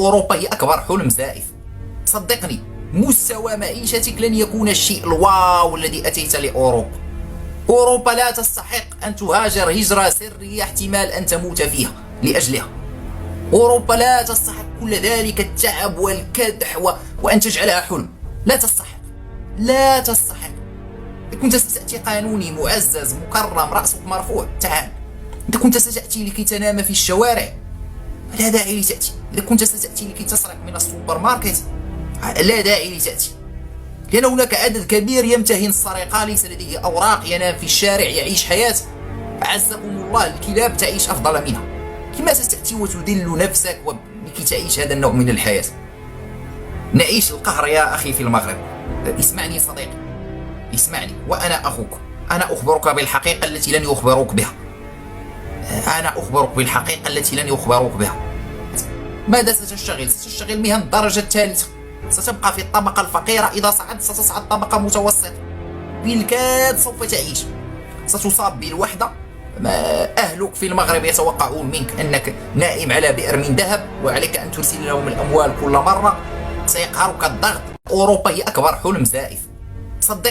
أوروبا هي أكبر حلم زائف. صدقني، مستوى معيشتك لن يكون الشيء الواو الذي أتيت لأوروبا. أوروبا لا تستحق أن تهاجر هجرة سرية احتمال أن تموت فيها لأجلها. أوروبا لا تستحق كل ذلك التعب والكدح وأن تجعلها حلم. لا تستحق، لا تستحق. إذا كنت ستأتي قانوني معزز مكرم رأسك مرفوع، تعال. إذا كنت ستأتي لكي تنام في الشوارع، لا داعي لتأتي. إذا كنت ستأتي لكي تسرق من السوبر ماركت، لا داعي لتأتي. لأن هناك عدد كبير يمتهن السرقة، ليس لديه أوراق، ينام في الشارع، يعيش حياة عزكم الله الكلاب تعيش أفضل منها. لماذا ستأتي وتذل نفسك لكي تعيش هذا النوع من الحياة؟ نعيش القهر يا أخي في المغرب. اسمعني صديقي، اسمعني، وأنا أخوك. أنا أخبرك بالحقيقة التي لن يخبروك بها. أنا أخبرك بالحقيقة التي لن يخبروك بها. ماذا ستشتغل؟ ستشتغل مهن الدرجة الثالثة، ستبقى في الطبقة الفقيرة. إذا صعدت ستصعد طبقة متوسطة، بالكاد سوف تعيش. ستصاب بالوحدة. أهلك في المغرب يتوقعون منك أنك نائم على بئر من ذهب، وعليك أن ترسل لهم الأموال كل مرة. سيقهرك الضغط. أوروبا هي أكبر حلم زائف. صدق.